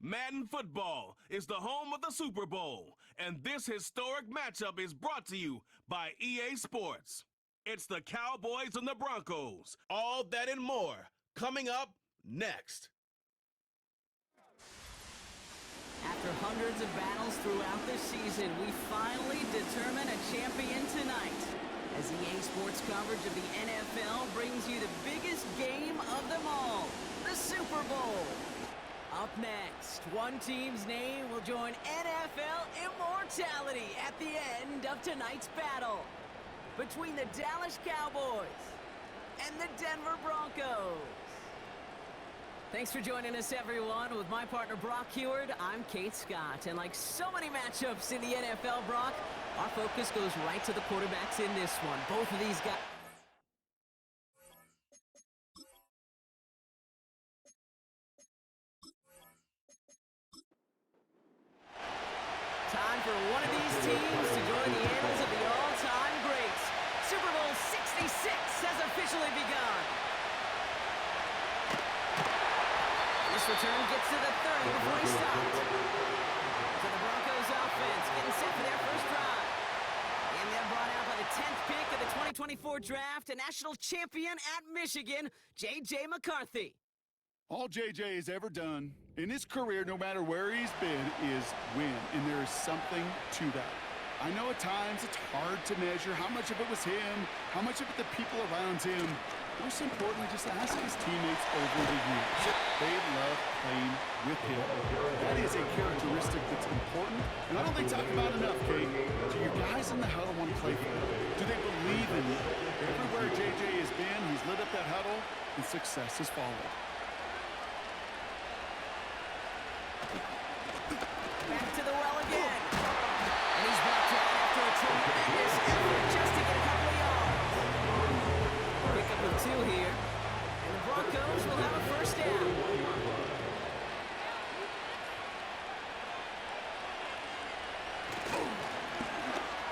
Madden Football is the home of the Super Bowl, and this historic matchup is brought to you by EA Sports. It's the Cowboys and the Broncos. All that and more coming up next. After hundreds of battles throughout the season, we finally determine a champion tonight. As EA Sports coverage of the NFL brings you the biggest game of them all, the Super Bowl. Up next, one team's name will join NFL immortality at the end of tonight's battle between the Dallas Cowboys and the Denver Broncos. Thanks for joining us, everyone. With my partner, Brock Heward, I'm Kate Scott. And like so many matchups in the NFL, Brock, our focus goes right to the quarterbacks in this one. Both of these guys... Time for one of these teams to join the annals of the all-time greats. Super Bowl 66 has officially begun. This return gets to the 30 before he stopped. So the Broncos offense getting set for their first drive. And they're brought out by the 10th pick of the 2024 draft, a national champion at Michigan, J.J. McCarthy. All JJ has ever done in his career, no matter where he's been, is win. And there is something to that. I know at times it's hard to measure how much of it was him, how much of it the people around him. Most importantly, just ask his teammates over the years. They love playing with him. That is a characteristic that's important, and I don't think talked about enough, Kate. Do your guys in the huddle want to play for him? Do they believe in him? Everywhere JJ has been, he's lit up that huddle, and success has followed. Back to the well again. And he's brought down after a tremendous effort just to get a couple of yards. Pick up of two here. And the Broncos will have a first down.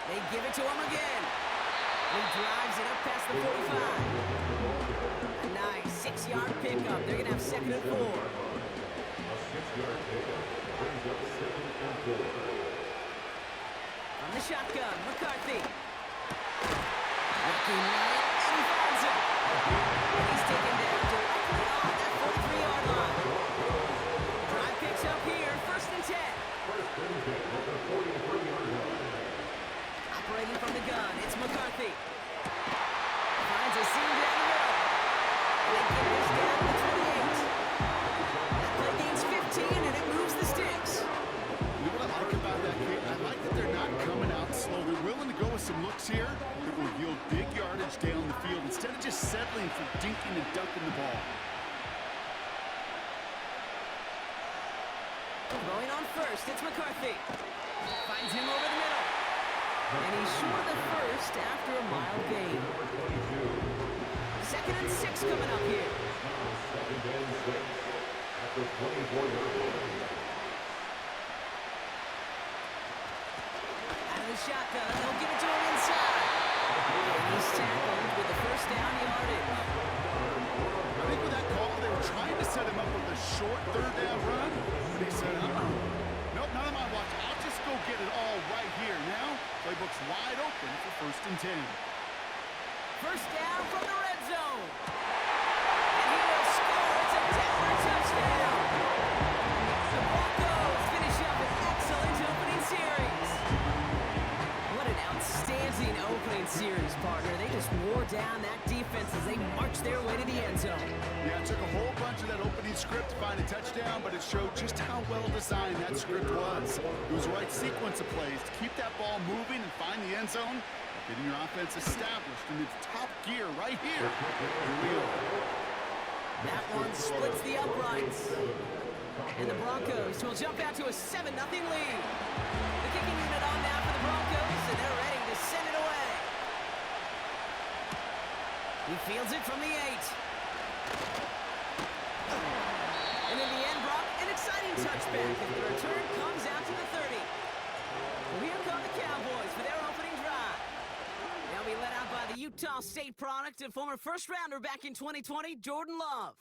They give it to him again. He drives it up past the 45. A nice 6-yard pickup. They're going to have 2nd and 4. On the shotgun, McCarthy. Looking right, and he finds it. And he's taken down directly on that 43-yard line. Drive picks up here, 1st and 10. Operating from the gun, it's McCarthy. Finds a seam down the middle. They get this down to the 28. That play gains 15, and it moves the sticks. You know what I like about that, Kate? I like that they're not coming out slow. They're willing to go with some looks here that will yield big yardage down the field instead of just settling for dinking and ducking the ball. Going on first, it's McCarthy. Finds him over the middle. And he's short of the first after a mile gain. 2nd and 6 coming up here. Out of the shotgun, they'll give it to him inside. And he's tackled with the first down yardage. I think with that call, they were trying to set him up with a short 3rd down run. But he said, nope, none of my watch. I'll just go get it all right here. Now, playbook's wide open for 1st and 10. First down from the red zone. And he will score. It's a Denver touchdown. The Broncos finish up an excellent opening series. What an outstanding opening series, partner. They just wore down that defense as they marched their way to the end zone. Yeah, it took a whole bunch of that opening script to find a touchdown, but it showed just how well designed that script was. It was the right sequence of plays to keep that ball moving and find the end zone, getting your offense established in its top gear right here. Here we are. That one splits the uprights. And the Broncos will jump out to a 7-0 lead. The kicking unit on now for the Broncos, and they're ready to send it away. He fields it from the 8. And in the end, Brock, an exciting touchback as the return comes out to the 30. Well, here come the Cowboys for their opening drive. They'll be led out by the Utah State product and former first-rounder back in 2020, Jordan Love.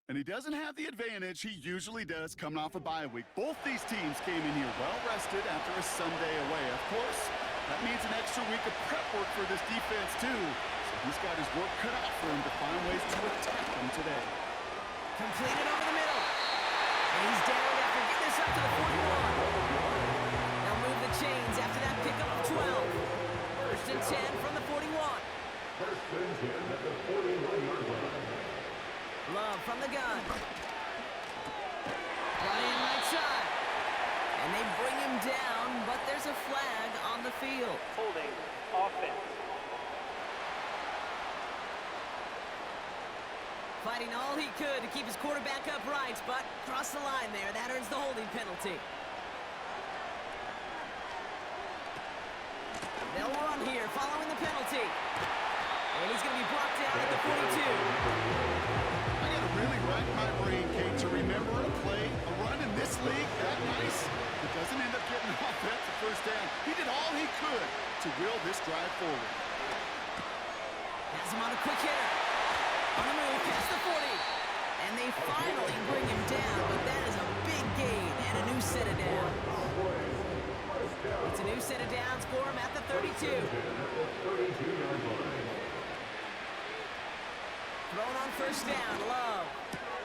And he doesn't have the advantage he usually does coming off a bye week. Both these teams came in here well-rested after a Sunday away. Of course, that means an extra week of prep work for this defense, too. So he's got his work cut out for him to find ways to attack them today. Completed over the middle. And he's down after getting this up to the 41. They'll move the chains after that pickup of 12. First and 10 from the 41. First and 10 at the 41-yard line. Love from the gun. Running right side. And they bring him down, but there's a flag on the field. Holding offense. Fighting all he could to keep his quarterback upright, but crossed the line there. That earns the holding penalty. They'll run here following the penalty. And he's going to be brought down at the 42. I got to really rack my brain, Kate, to remember a play, a run in this league that nice. It doesn't end up getting off at the first down. He did all he could to will this drive forward. Has him on a quick hitter. On the move, past the 40. And they finally bring him down, but that is a big gain and a new set of downs. It's a new set of downs for him at the 32. Thrown on first down, Love.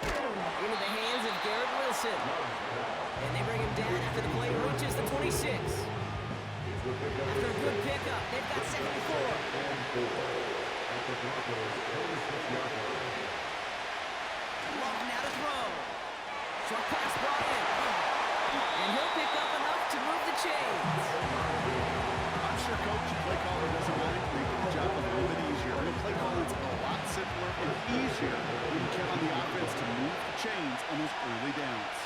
Into the hands of Garrett Wilson. And they bring him down after the play reaches the 26. After a good pickup, they've got second and 4. Long now to throw. Short pass brought in. And he'll pick up enough to move the chains. I'm sure Coach play caller doesn't mind making the job a little bit easier. And the play calling's a lot simpler and easier when you count on the offense to move the chains on those early downs.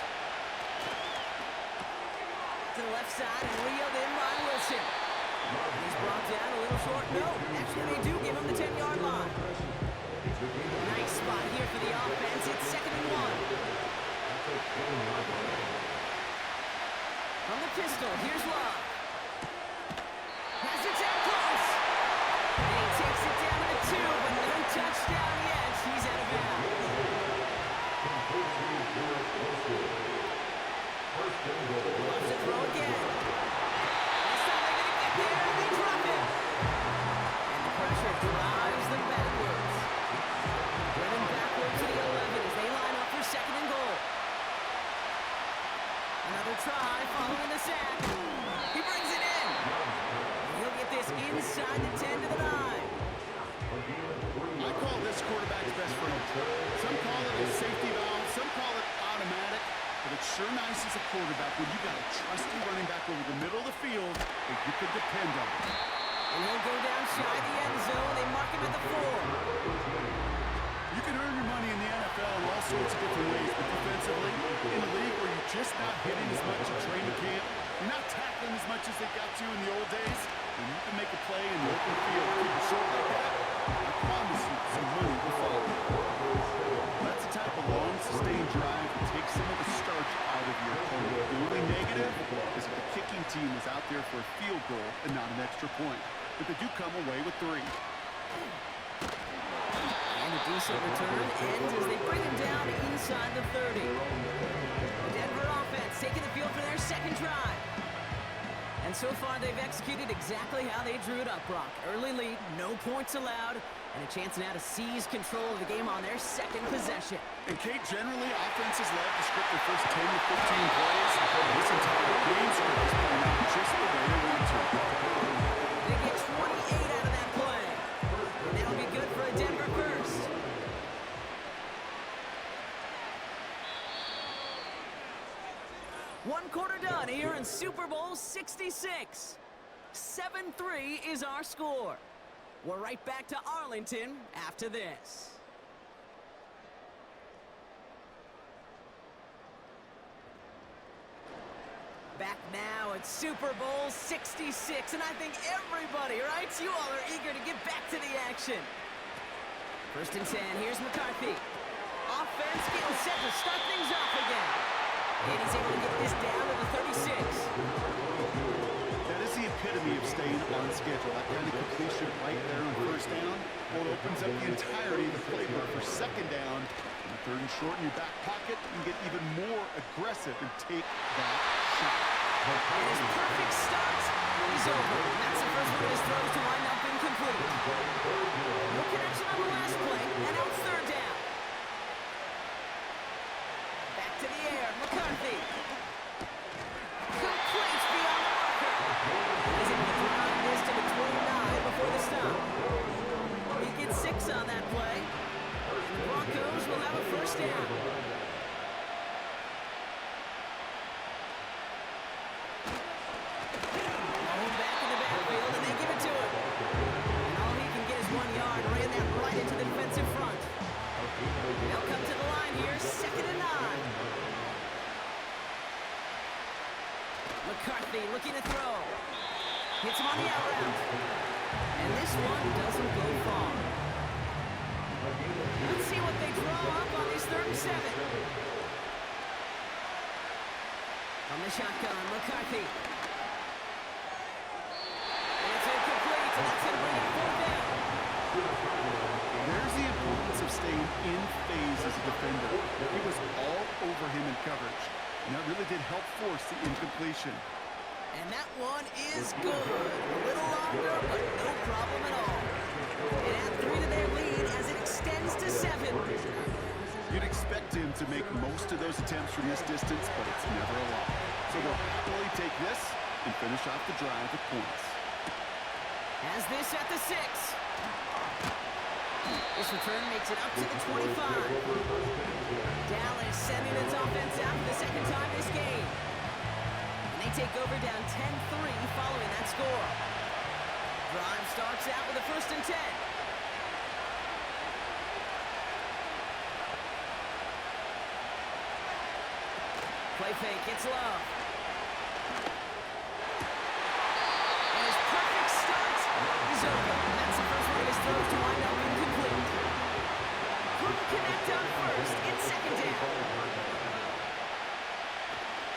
To the left side and reeled in by Wilson. And he's brought down a little short. No, actually they do give him the 10-yard line. Nice spot here for the offense. It's second and 1. From the pistol, here's Love. Has it down close. And he takes it down to 2, but no touchdown yet. He's out of bounds. Loves to throw again. This time they're going to get there, and they drop it. And the pressure drives them backwards. Running backwards to the 11 as they line up for second and goal. Another try following the sack. He brings it in. And he'll get this inside the 10 to the 9. I call this quarterback's best friend. Some call it a safety valve, some call it automatic, but it's sure nice as a quarterback when you got a trusty running back over the middle of the field that you can depend on. And he'll go down shy the end zone. They mark him at the 4. You can earn your money in the NFL in all sorts of different ways, but defensively, in a league where you're just not hitting as much at training camp, you're not tackling as much as they got to in the old days, and you can make a play in the open field. Keep it short like that, I promise you some money will follow. That's the type of long, sustained drive that takes some of the starch out of your opponent. The only negative is that the kicking team is out there for a field goal and not an extra point. But they do come away with 3. And a decent return ends as they bring him down inside the 30. The Denver offense taking the field for their second drive. And so far, they've executed exactly how they drew it up, Brock. Early lead, no points allowed, and a chance now to seize control of the game on their second possession. And Kate, generally, offenses love to script their first 10 to 15 plays. This entire game script is playing out just the way they want to. They get 28 out of that play. And that'll be good for a Denver first. One quarter done here in Super Bowl 66. 7-3 is our score. We're right back to Arlington after this. Back now at Super Bowl 66, and I think everybody, right? You all are eager to get back to the action. First and 10, here's McCarthy. Offense getting set to start things off again. And he's able to get this down to the 36. That is the epitome of staying on schedule. That kind of completion right there on first down. Well, it opens up the entirety of the playbook for second down. And if Third and short in your back pocket, you can get even more aggressive and take that shot. And his perfect start is over. That's the first one of his throws to wind up incomplete. No connection on the last play, and now it's third down. Back to the air, McCarthy. Complete beyond the marker. He's able to drive this to the 29 before the stop. He gets 6 on that play. And the Broncos will have a first down. McCarthy looking to throw. Hits him on the out route. And this one doesn't go far. Let's see what they draw up on this 3rd and 7. From the shotgun, McCarthy. And it's incomplete, and that's going to bring it 4th down. There's the importance of staying in phase as a defender. He was all over him in coverage, and that really did help force the incompletion. And that one is good. A little longer, but no problem at all. It adds 3 to their lead as it extends to 7. You'd expect him to make most of those attempts from this distance, but it's never a lot. So they'll happily take this and finish off the drive with points. Has this at the 6. This return makes it up to the 25. Dallas sending its offense out for the 2nd time this game. And they take over down 10-3 following that score. Drive starts out with a 1st and 10. Play fake, it's Love. And his perfect start is over. That's the first one of his throws to wind up incomplete. Couldn't connect on 1st. It's 2nd down.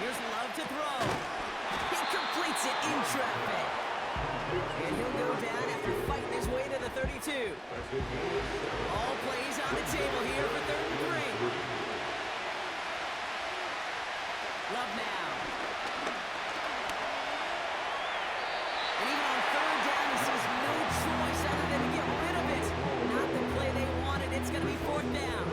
Here's Love to throw. He completes it in traffic. And he'll go down after fighting his way to the 32. All plays on the table here for 3rd and 3. Love now. And even on 3rd down, he sees no choice other than to get rid of it. Not the play they wanted. It's going to be 4th down.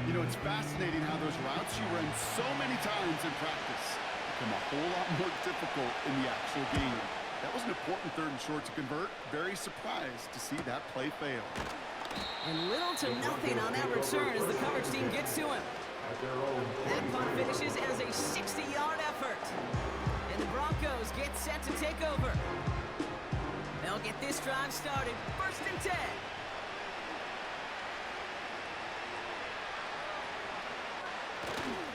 You know, it's fascinating how those routes you run so many times in practice become a whole lot more difficult in the actual game. That was an important 3rd and short to convert. Very surprised to see that play fail. And little to nothing on that return as the coverage team gets to him. That punt finishes as a 60-yard effort. And the Broncos get set to take over. They'll get this drive started. 1st and 10.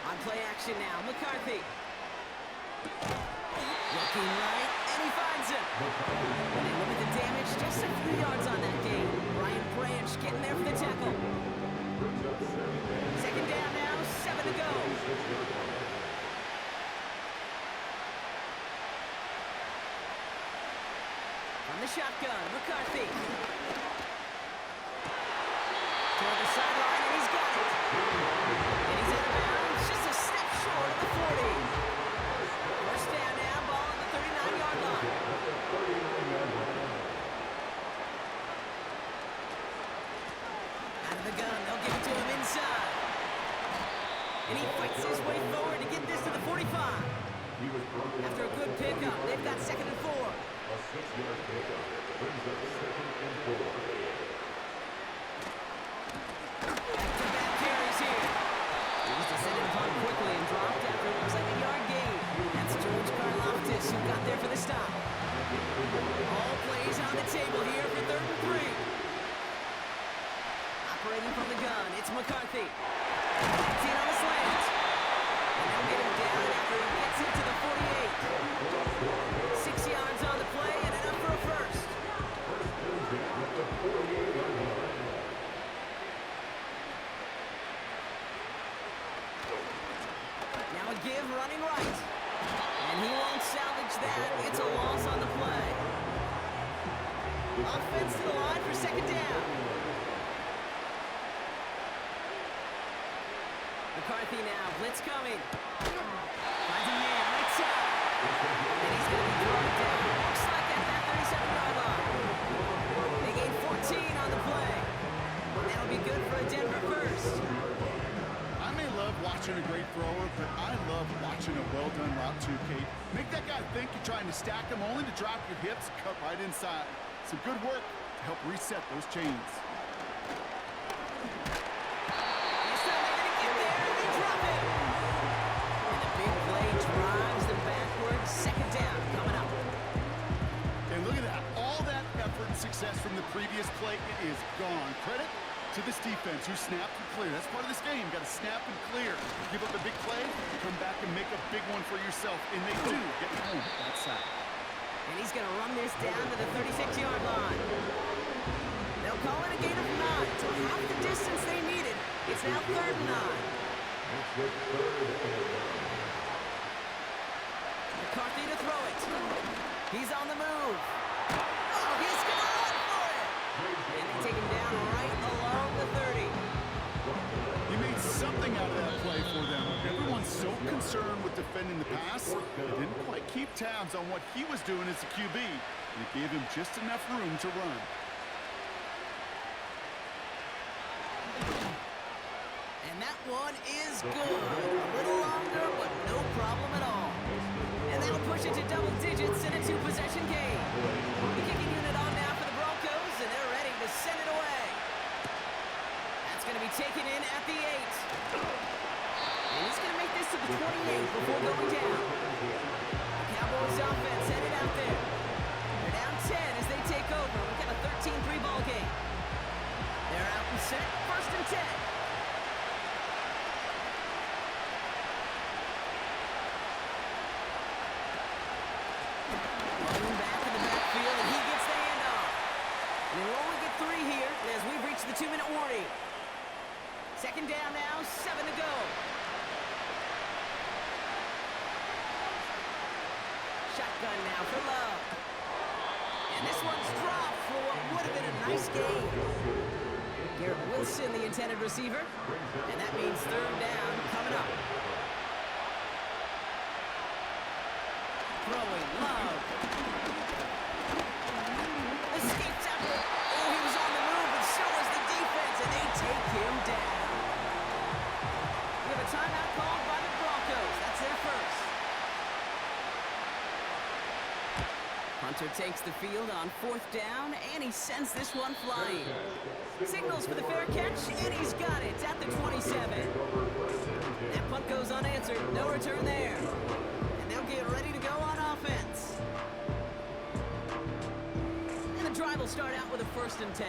On play action now, McCarthy. Looking right, and he finds him. And they limit the damage, just a few yards on that game. Brian Branch getting there for the tackle. 2nd down now, 7 to go. On the shotgun, McCarthy. Toward the sideline, and he's got it. And he's out of bounds, just a step short of the 40. 1st down now, ball on the 39-yard line. Out of the gun, they'll give it to him inside. And he fights his way forward to get this to the 45. After a good pickup, they've got 2nd and 4. A 6-yard pickup brings up 2nd and 4. Back-to-back carries here. He was descended upon quickly and dropped after it looks like a yard gain. That's George Karlaftis who got there for the stop. All plays on the table here for 3rd and 3. Operating from the gun, it's McCarthy. 19 on the slant. And they'll get him down after he gets into the 48. 6 yards on the play and enough for a 1st. Now a give running right. And he won't salvage that. It's a loss on the play. Offense to the line for 2nd down. McCarthy now, blitz coming. Finds a man, right side. And he's going to be thrown down. Looks like at that 37-yard line. They gain 14 on the play. That'll be good for a Denver first. I may love watching a great thrower, but I love watching a well-done route too, Kate. Make that guy think you're trying to stack him only to drop your hips and cut right inside. Some good work to help reset those chains. This time they're going to get there, and they drop it. And the big play drives them backwards. Second down coming up. And look at that. All that effort and success from the previous play, it is gone. Credit to this defense who snapped and cleared. That's part of this game. Got to snap and clear. Give up a big play, come back and make a big one for yourself. And they do get home that side. And he's going to run this down to the 36-yard line. They'll call it a gain of 9. So half the distance they needed. It's now 3rd and 9. McCarthy to throw it. He's on the move. Oh, he's going to run for it. And they take him down right along the 30. He made something out of that play for them. Everyone's so concerned with defending the pass, they didn't quite keep tabs on what he was doing as a QB. And it gave him just enough room to run. And that one is good. A little longer, but no problem at all. And that'll push it to double digits in a 2-possession game. The kicking unit on now for the Broncos, and they're ready to send it away. That's going to be taken in at the 8. And he's going to make this to the 28 before going down. The Cowboys offense headed out there. They're down 10 as they take over. We've got a 13-3 ball game. They're out and set, 1st and 10. Running back in the backfield, and he gets the handoff. And they'll only get 3 here as we've reached the 2-minute warning. 2nd down now, 7 to go. Shotgun now for Love. And this one's dropped for what would have been a nice game. Garrett Wilson, the intended receiver. And that means 3rd down coming up. Throwing Love. Escape tackle. Oh, he was on the move, but so was the defense, and they take him down. We have a timeout called by the Broncos. That's their first. Hunter takes the field on 4th down, and he sends this one flying. Signals for the fair catch, and he's got it at the 27. That punt goes unanswered. No return there. And they'll get ready to go on offense. And the drive will start out with a 1st and 10.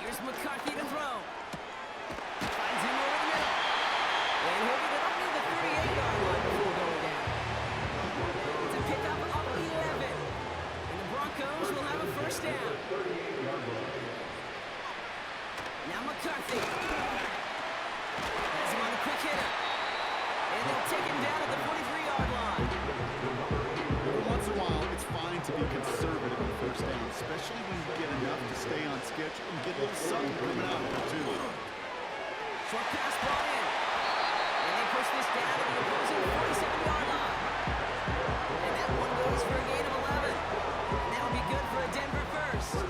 Here's McCarthy to throw. Finds him over the middle. And he'll get it up near the 38-yard line before going down. It's a pickup up the 11. And the Broncos will have a 1st down. Now McCarthy. Has him on a quick hitter. And they'll take him down at the 43-yard line. Every once in a while, it's fine to be conservative on 1st down, especially when you get enough to stay on schedule and get a little something coming out of it, too. Short pass brought in. And they push this down to the opposing 47-yard line. And that one goes for a gain of 11. And that'll be good for a Denver first.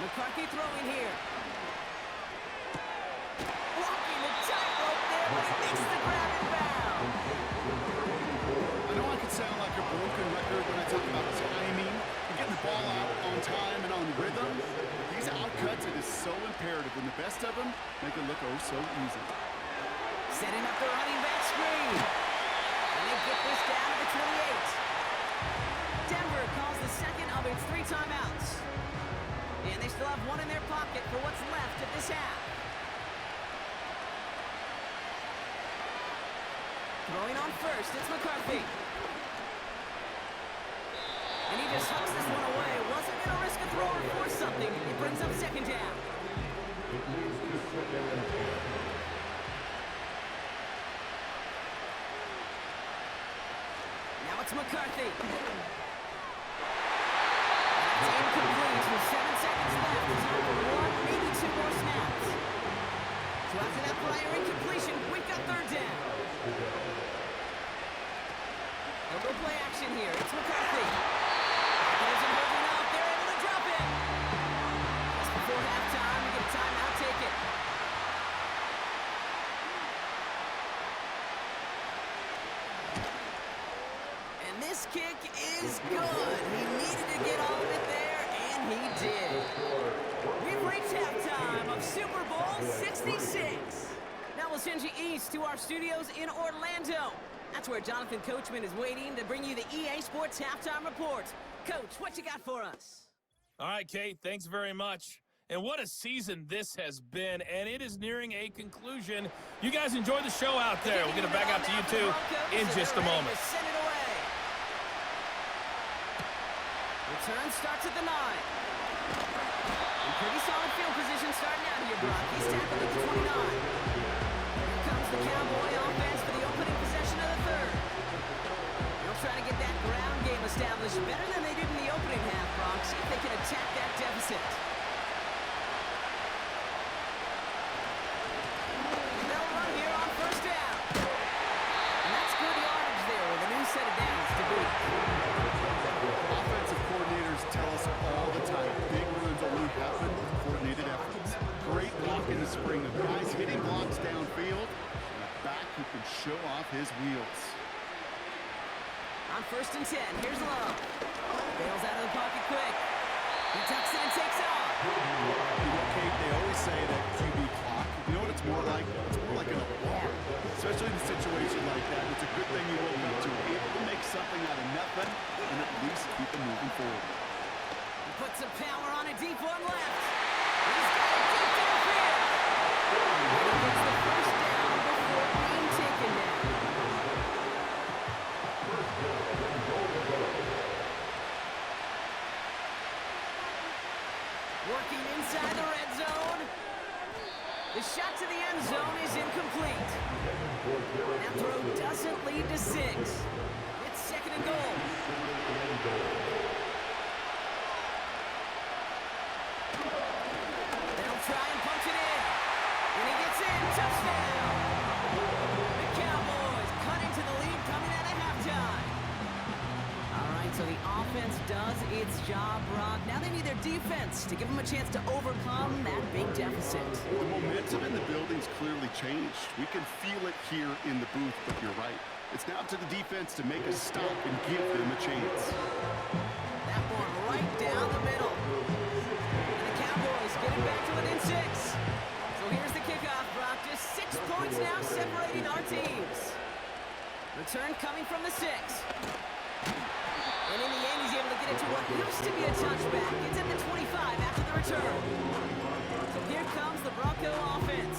McCarthy throwing here. Walking the tightrope there, but he makes the grab and bound. I know I could sound like a broken record when I talk about timing and getting the ball out on time and on rhythm. These outcuts, it is so imperative, and the best of them make it look oh so easy. Setting up the running back screen. And they get this down to the 28. Denver calls the 2nd of its 3 timeouts. And they still have 1 in their pocket for what's left of this half. Throwing on 1st, it's McCarthy. And he just hucks this one away. Wasn't going to risk a throw or force something. It brings up 2nd down. Now it's McCarthy. That's incomplete with 7 seconds left. Time for 1, maybe 2 more snaps. So after that prior incompletion, we've got third down. They'll go play action here. It's McCarthy. Packers are holding out. They're able to drop it. Just before halftime, we get a timeout. Take it. And this kick is good. He needed to get all of it there, and he did. We've reached halftime of Super Bowl 66. Now we'll send you east to our studios in Orlando. That's where Jonathan Coachman is waiting to bring you the EA Sports Halftime Report. Coach, what you got for us? All right, Kate, thanks very much. And what a season this has been, and it is nearing a conclusion. You guys enjoy the show out there. We'll get it back out to you, too, in just a moment. Send it away. Return starts at the 9. In pretty solid field position starting out here, Brock. He's tackled at the 29. Here comes the Cowboy offense for the opening possession of the third. They'll try to get that ground game established better than they did in the opening half, Brock. See if they can attack that deficit. They'll run here on first down. And that's good yardage there with a new set of downs to boot. Offensive coordinators tell us all the time, big runs only happen with coordinated efforts. Great block in the spring of guys hitting blocks downfield, and a back who can show off his wheels. On first and 10, here's Love. Bails out of the pocket quick. He tucks it and takes off. You know, Kate, they always say that QB clock, you know what it's more like? It's more like an alarm. Especially in a situation like that, it's a good thing you woke up to. Able to make something out of nothing and at least keep them moving forward. He puts some power on a deep one left. He's got it deep downfield. And he gets the first down before being taken down. Working inside the red zone. The shot to the end zone is incomplete. That throw doesn't lead to 6. It's second and goal. They'll try and punch it in. When he gets in, touchdown. The Cowboys cut into the lead coming out of halftime. All right, so the offense does its job, Brock. Now they need their defense to give them a chance to overcome that big deficit. The momentum in the building's clearly changed. We can feel it here in the booth, but you're right. It's now to the defense to make a stop and give them a chance. That one right down the middle. And the Cowboys getting back to within 6. So here's the kickoff, Brock. Just 6 points now separating our teams. Return coming from the 6. And in the end, he's able to get it to what used to be a touchback. It's at the 25 after the return. So here comes the Bronco offense.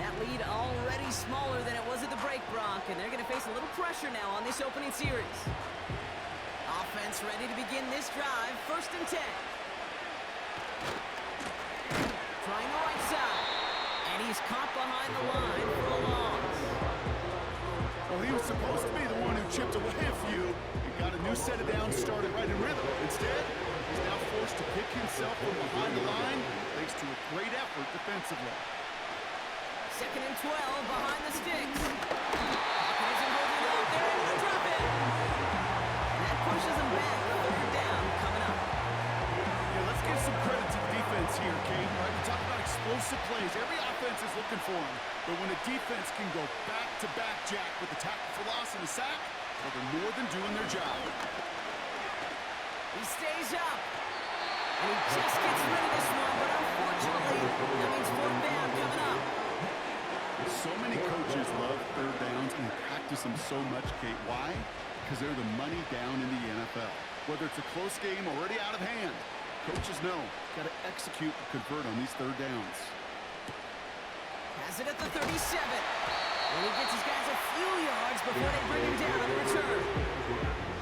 That lead already smaller than it was at the break, Brock, and they're going to face a little pressure now on this opening series. Offense ready to begin this drive. First and 10. Trying the right side. And he's caught behind the line for a loss. Well, he was supposed to be the one who chipped away a few. He got a new set of downs started right in rhythm. Instead, he's now forced to pick himself from behind the line thanks to a great effort defensively. Second and 12 behind the sticks. Hawkins and holding up. They're able to drop it. And that pushes them back. Third down coming up. Yeah, let's give some credit to the defense here, Kate. Right, we talk about explosive plays. Every offense is looking for them. But when a defense can go back-to-back jack with the tackle for loss and a sack, well, they're more than doing their job. He stays up. And he just gets rid of this one, but unfortunately, that means fourth down coming up. So many coaches love third downs and they practice them so much, Kate. Why? Because they're the money down in the NFL. Whether it's a close game already out of hand, coaches know got to execute and convert on these third downs. Has it at the 37. And he gets his guys a few yards before they bring him down on the return.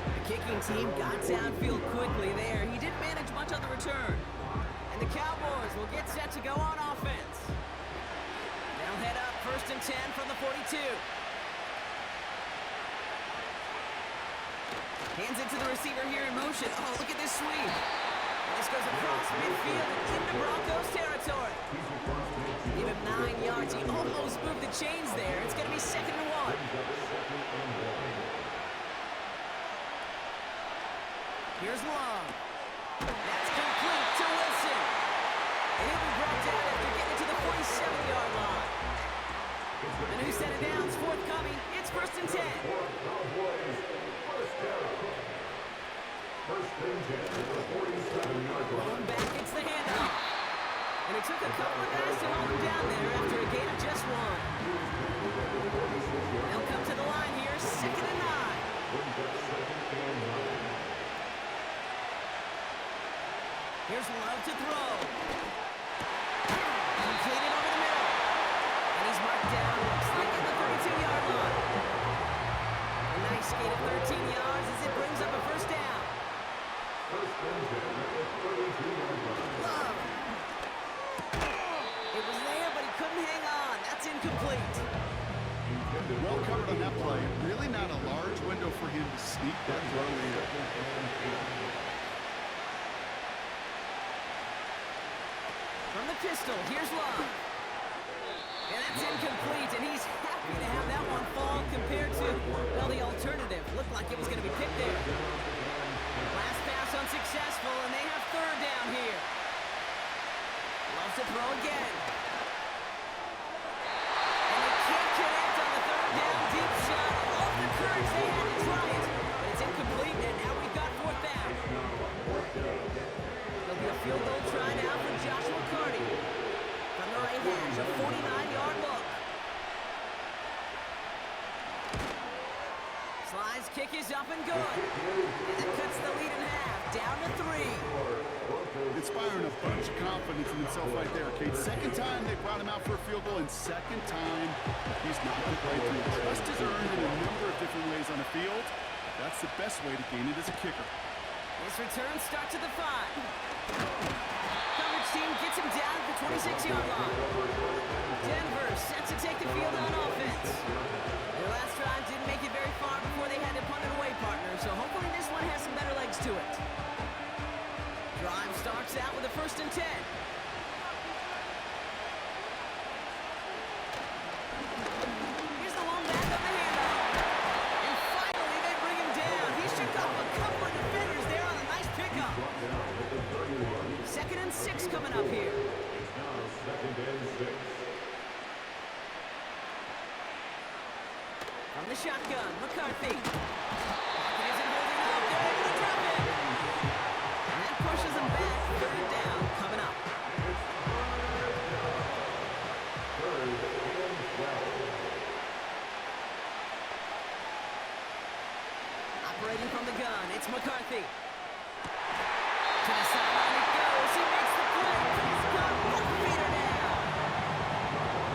The kicking team got downfield quickly there. He didn't manage much on the return. And the Cowboys will get set to go on offense. They'll head up first and 10 from the 42. Hands it to the receiver here in motion. Oh, look at this sweep. This goes across midfield and into Broncos territory. Give him 9 yards. He almost moved the chains there. It's going to be 2nd and 1. Here's Long. That's complete to Wilson. And he'll be brought down after getting it to the 47-yard line. A new set of downs forthcoming. It's 1st and 10. Going back, it's the handoff. And it took a couple of guys to hold him down there after a gain of just 1. They'll come to the line here, 2nd and 9. Here's Love to throw. Completed over the middle. And he's marked down, looks like at the 32-yard line. A nice gain of 13 yards as it brings up a 1st down. Love. It was there, but he couldn't hang on. That's incomplete. Well covered on that play. Really not a large window for him to sneak that throw in. From the pistol, here's Love. And that's incomplete, and he's happy to have that one fall compared to, well, the alternative. Looked like it was going to be picked there. Last pass unsuccessful, and they have 3rd down here. Love to throw again. And they can't connect on the 3rd down deep shot. All the courage they had to try it, but it's incomplete, and now we've got 4th down. There'll be a field goal try now for Joshua Carty. From the right hash, a 49-yard look. Slide's kick is up and good. And that cuts the lead in half, down to 3. Inspiring a bunch of confidence in himself right there, Kate. 2nd time they brought him out for a field goal, and 2nd time he's knocked it right through. Trust is earned in a number of different ways on the field. That's the best way to gain it as a kicker. This return starts at the 5. Coverage team gets him down at the 26-yard line. Denver set to take the field on offense. Their last drive didn't make it very far before they had to punt it away, partner, so hopefully this one has some better legs to it. Drive starts out with a 1st and 10. Here's the long back of the handoff. And finally they bring him down. He shook off a couple of defenders there on a nice pickup. 2nd and 6 coming up here. From the shotgun, McCarthy. Pocket isn't holding up. They're able to drop it. And that pushes them back. 3rd down coming up. Operating from the gun, it's McCarthy. To the sideline it goes. He makes the play. Prescott, 1 meter down.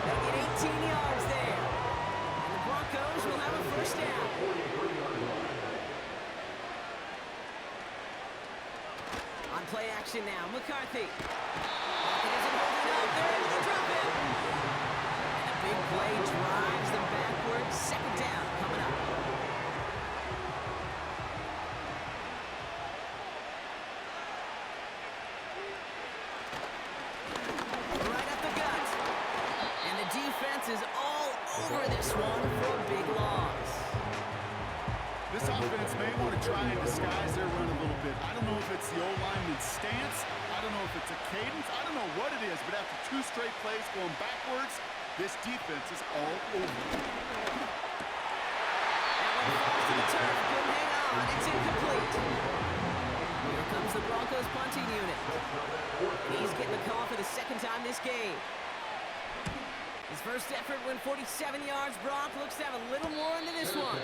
They get 18 yards there. And the Broncos will have a 1st down. On play action now, McCarthy. Pocket isn't holding up. They're able to drop it. And a big play drives them backwards. 2nd down coming up. Right up the gut. And the defense is all over this one for a big loss. This offense may want to try and disguise their run a little bit. I don't know if it's the old lineman's stance. I don't know if it's a cadence. I don't know what it is, but after 2 straight plays going backwards, this defense is all over. That one falls to the turf. Couldn't hang on. It's incomplete. Here comes the Broncos punting unit. He's getting the call for the 2nd time this game. His first effort went 47 yards. Brock looks to have a little more into this one.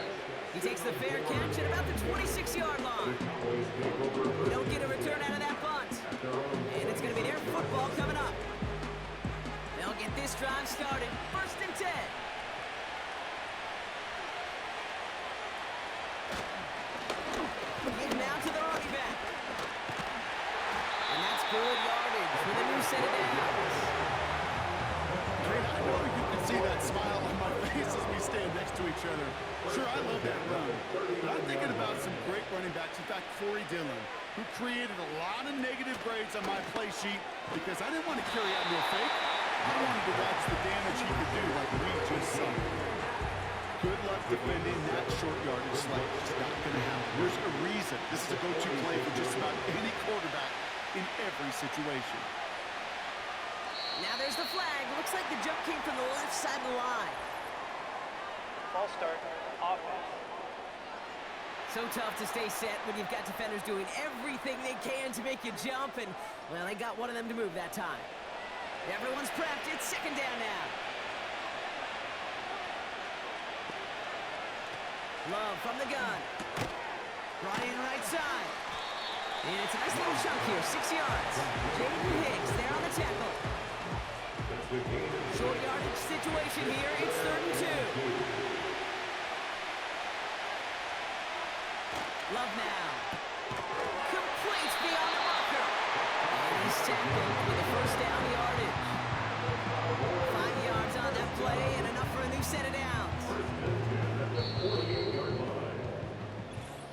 He takes the fair catch at about the 26-yard line. You don't get a return out of that punt. And it's going to be their football coming up. They'll get this drive started. 1st and 10. Give now to the running back. And that's good yardage for the new set of downs. I know you can see that smile on my face as we stand next to each other. Sure, I love that run, but I'm thinking about some great running backs. In fact, Corey Dillon, who created a lot of negative grades on my play sheet because I didn't want to carry out no fake. I wanted to watch the damage he could do like we just saw. Good luck defending that short yardage slate. It's not going to happen. There's a reason. This is a go-to play for just about any quarterback in every situation. Now there's the flag. Looks like the jump came from the left side of the line. Ball start, offense. So tough to stay set when you've got defenders doing everything they can to make you jump, and, well, they got one of them to move that time. Everyone's prepped. It's second down now. Love from the gun. Brought in right side. And it's a nice little chunk here, 6 yards. Jaden Hicks there on the tackle. Short yardage situation here. It's 3rd and 2. Love now. Complete beyond the marker. And he's tackled for the first down yardage. 5 yards on that play and enough for a new set of downs.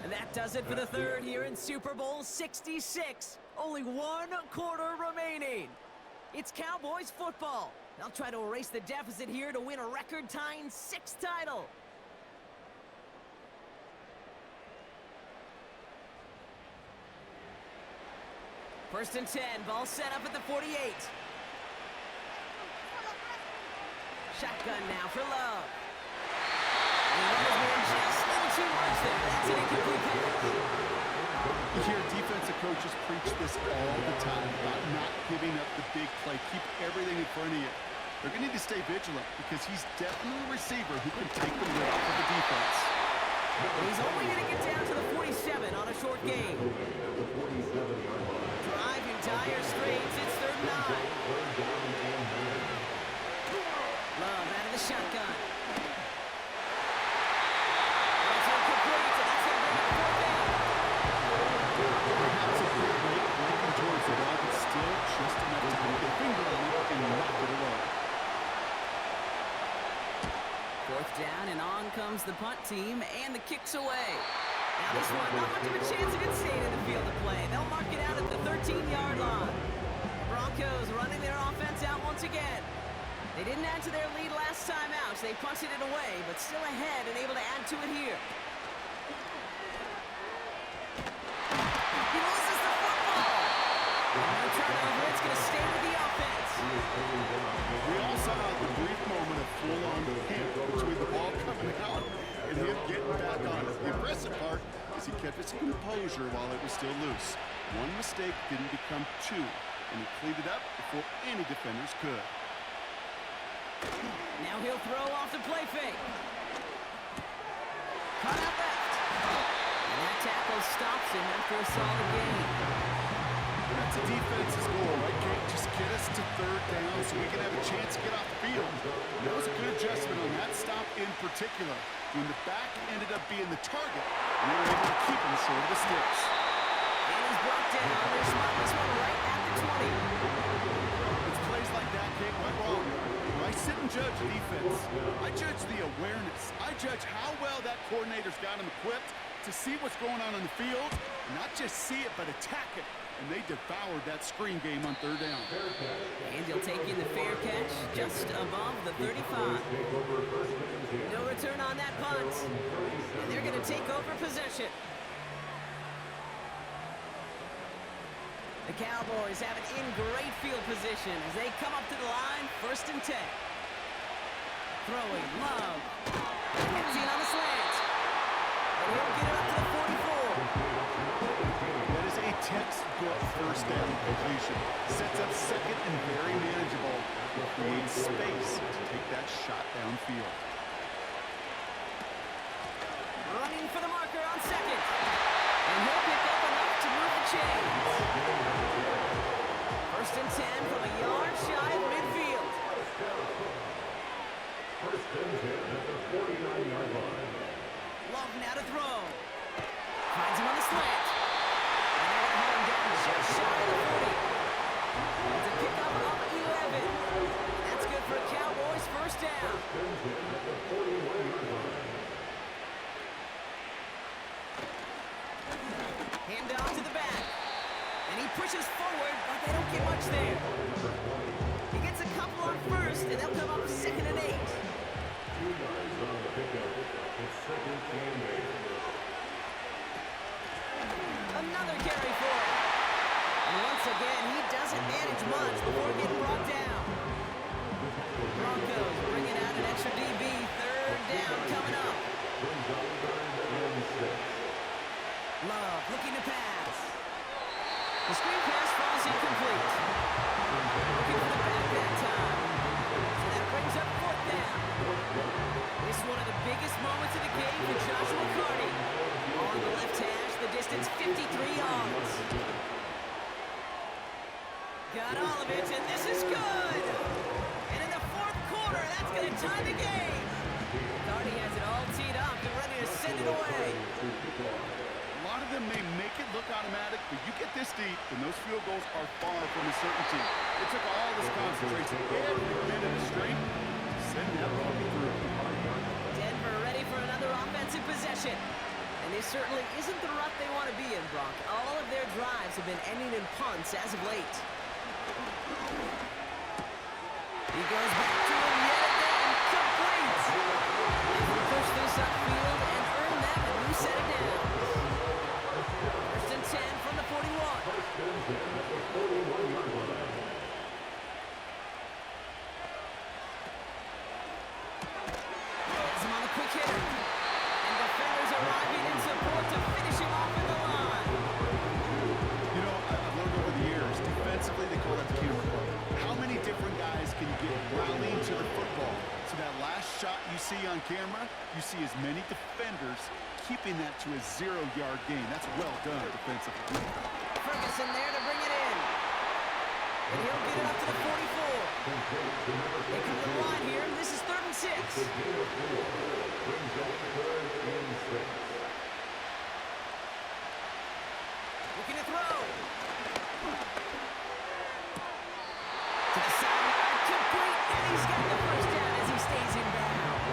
And that does it for the third here in Super Bowl 66. Only 1 quarter remaining. It's Cowboys football. They'll try to erase the deficit here to win a record-tying 6th title. First and 10, ball set up at the 48. Shotgun now for Love. And that has been just a little too much there. That's an incomplete pass. You hear defensive coaches preach this all the time about not giving up the big play. Keep everything in front of you. They're going to need to stay vigilant because he's definitely a receiver who can take the lid off of the defense. He's only going to get down to the 47 on a short gain. Driving dire straits, it's 3rd and 9. Love out of the shotgun. That's incomplete, so that's going to bring up 4th down. Perhaps a good break, breaking towards the ball, but still just enough to put their finger on it and knock it away. 4th down, and on comes the punt team, and the kick's away. Now this one, not much of a chance of it staying in the field of play. They'll mark it out at the 13-yard line. The Broncos running their offense out once again. They didn't add to their lead last time out, so they punted it away, but still ahead and able to add to it here. He loses the football. No turnover, it's going to stay with the offense. We all saw the brief moment of full-on hit between the ball coming out and him getting back on it. The impressive part is he kept his composure while it was still loose. One mistake didn't become 2, and he cleaned it up before any defenders could. Now he'll throw off the play fake. Cut out left. And that tackle stops him after a solid gain. That's a defense's goal, right, Kate? Just get us to 3rd down so we can have a chance to get off the field. That was a good adjustment on that stop in particular. When the back ended up being the target, we were able to keep him short of the sticks. And he's brought down. They spot this one right at the 20. It's plays like that, Kate, went wrong. When I sit and judge defense, I judge the awareness. I judge how well that coordinator's got him equipped to see what's going on the field, and not just see it, but attack it. And they devoured that screen game on 3rd down. And he'll take in the fair catch just above the 35. No return on that punt. And they're going to take over possession. The Cowboys have it in great field position as they come up to the line, 1st and 10. Throwing, Love. Gets in on the slant. And he'll get it up to the 44. That is a textbook 1st down completion. Sets up 2nd and very manageable. Creates space to take that shot downfield. Running for the marker on 2nd. And he'll pick up enough to move the chains. 1st and 10 from a yard shy of midfield. 1st and 10 at the 49-yard line. Love now to throw. Finds him on the slant. And they're going to hold him down just shy of the 40. It's a pickup of 11. That's good for a Cowboys 1st down. 1st and 10 at the 41-yard line. Hand off to the back. And he pushes forward, but they don't get much there. He gets a couple on first, and they'll come up 2nd and 8. 2 yards on the pickup. It's 2nd and 8. Another carry for him. And once again, he doesn't manage much before getting brought down. Broncos bringing out an extra DB. 3rd down coming up. Love looking to pass. The screen pass falls incomplete. Looking for the back that time. So that brings up 4th down. This is one of the biggest moments of the game for Joshua Carty. On the left hash, the distance 53 yards. Got all of it, and this is good. And in the 4th quarter, that's going to tie the game. Carty has it all teed up and ready to send it away. A lot of them may make it look automatic, but you get this deep, and those field goals are far from a certainty. It took all this concentration, every minute of strength, to send that ball through. Denver ready for another offensive possession. And this certainly isn't the rut they want to be in, Brock. All of their drives have been ending in punts as of late. He goes back to him yet again. Complete. If we push this upfield and earn them a new set of downs. 1st and 10 from the 41. Has him on the quick hitter. And defenders arriving in support to finish him off at the line. You know, I've learned over the years, defensively they call that the camera club. How many different guys can you get rallying to the football? So that last shot you see on camera, you see as many defenders keeping that to a 0-yard gain. That's well done defensively. Ferguson there to bring it in. And he'll get it up to the 44. They come to the line here, and this is 3rd and 6. Looking to throw. To the sideline, complete, and he's got the 1st down as he stays in bounds.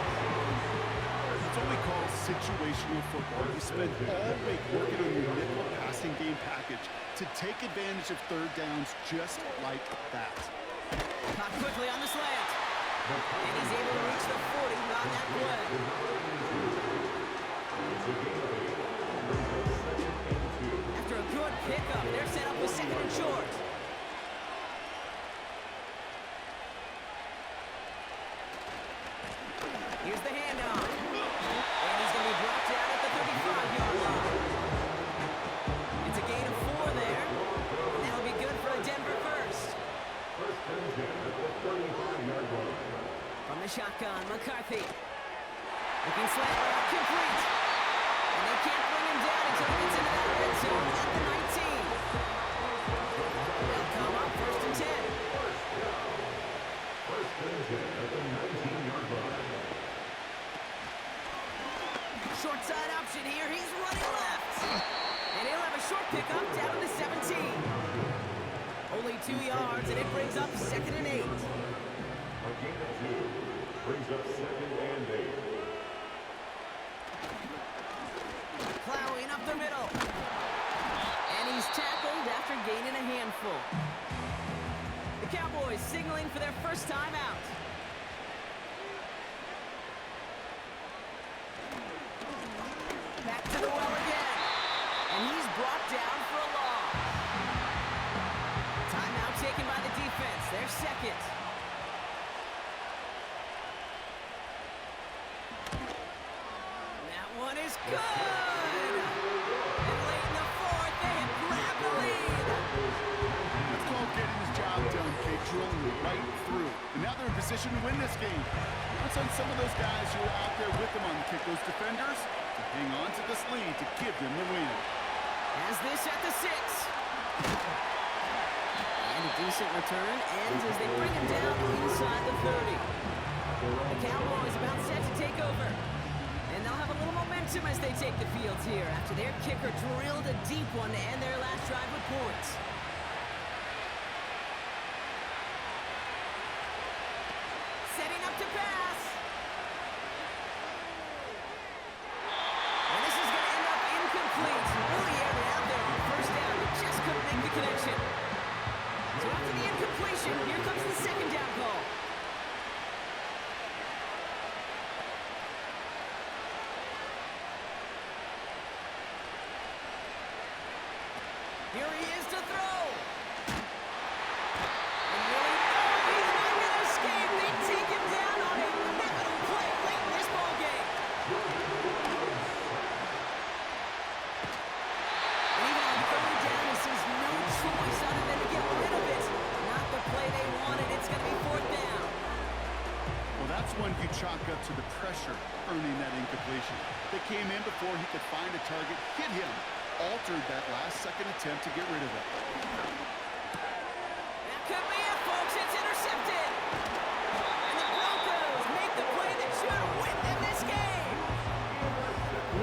That's what we call situational football. You spend all week working on your nickel passing game package to take advantage of 3rd downs just like that. Caught quickly on the slant. And he's able to reach the 40 on that play. After a good pickup, they're set up with 2nd and short. Here's the handoff. And he's going to be brought down at the 35-yard line. It's a gain of 4 there. And that'll be good for a Denver first. From the shotgun, McCarthy. Looking slant route, complete. And they can't bring him down until he gets into that red zone at the 19. They'll come up 1st and 10. First and 10 at the 19-yard line. Short side option here. He's running left. And he'll have a short pickup down to 17. Only 2 yards, and it brings up 2nd and 8. A gain of 2 brings up 2nd and 8. Plowing up the middle. And he's tackled after gaining a handful. The Cowboys signaling for their first time out. Back to the well again. And he's brought down for a loss. Timeout taken by the defense. Their 2nd. That one is good. And late in the 4th, they have grabbed the lead. That's called getting his job done, Kate, drilling right through. And now they're in position to win this game. It's on some of those guys who are out there with them on the kick, those defenders, to hang on to this lead to give them the win. As this at the 6. And a decent return ends as they bring him down inside the 30. The Cowboys about set to take over. And they'll have a little momentum as they take the field here after their kicker drilled a deep one to end their last drive with points. Setting up to pass. And this is going to end up incomplete. Really aired it out there Here he is to throw. And really, he's not going to escape. They take him down on a pivotal play late in this ballgame. And even on third down, this is no choice other than to get rid of it. Not the play they wanted. It's going to be fourth down. Well, that's one you chalk up to the pressure earning that incompletion. They came in before he could find a target, hit him, altered that last-second attempt to get rid of it. That could be it, folks. It's intercepted. And the Broncos make the play that should win them this game.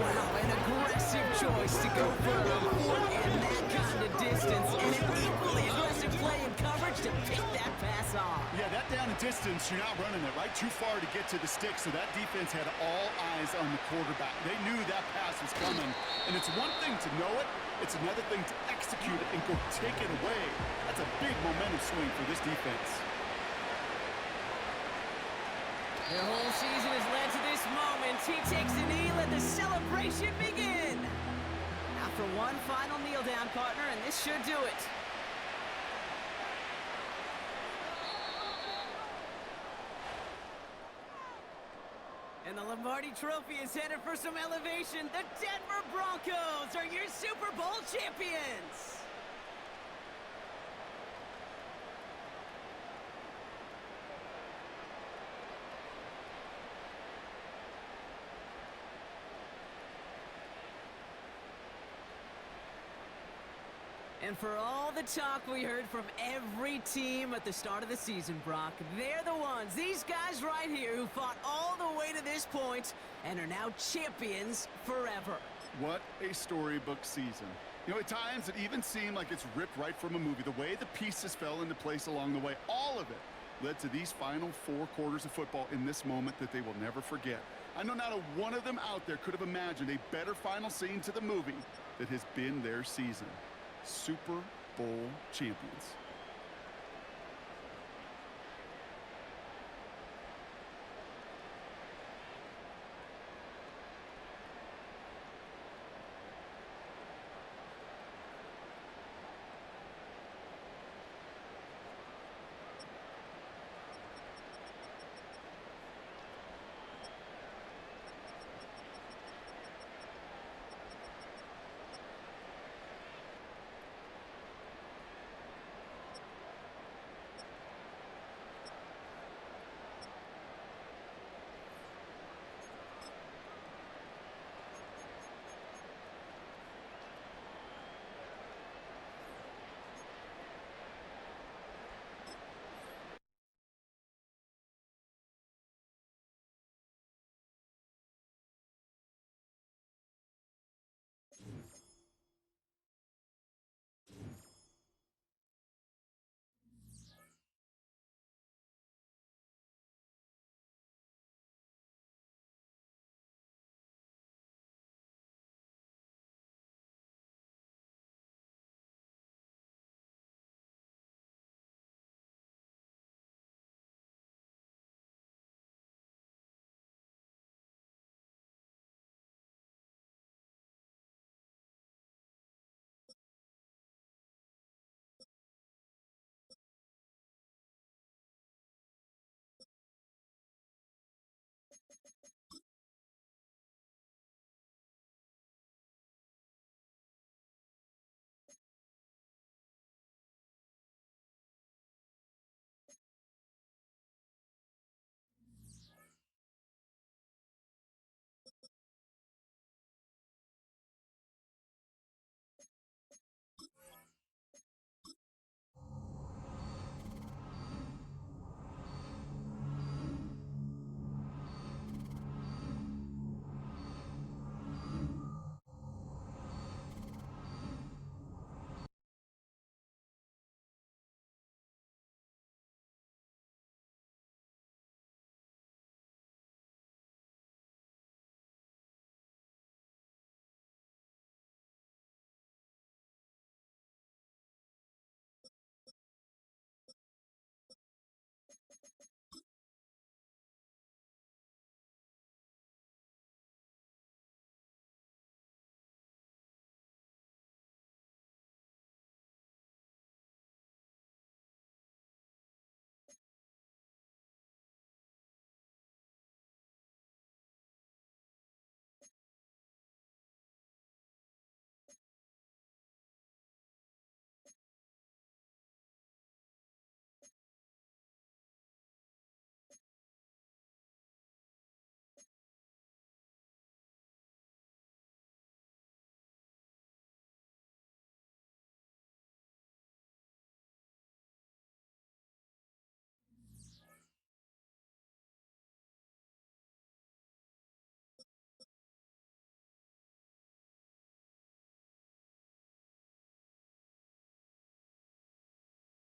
Wow, an aggressive choice to go for a fourth and that kind of distance. And an equally aggressive play in coverage to pick that pass off. Yeah, that down and distance, you're not running it, right? Too far to get to the stick, so that defense had all eyes on the quarterback. They knew that pass was coming, and it's one thing to know it, it's another thing to execute it and go take it away. That's a big momentum swing for this defense. Their whole season has led to this moment. He takes a knee, let the celebration begin. After one final kneel down, partner, and this should do it. And the Lombardi Trophy is headed for some elevation. The Denver Broncos are your Super Bowl champions. And for all the talk we heard from every team at the start of the season, Brock, they're the ones, these guys right here, who fought all the way to this point and are now champions forever. What a storybook season. You know, at times it even seemed like it's ripped right from a movie. The way the pieces fell into place along the way, all of it led to these final 4 quarters of football in this moment that they will never forget. I know not a one of them out there could have imagined a better final scene to the movie that has been their season. Super Bowl champions.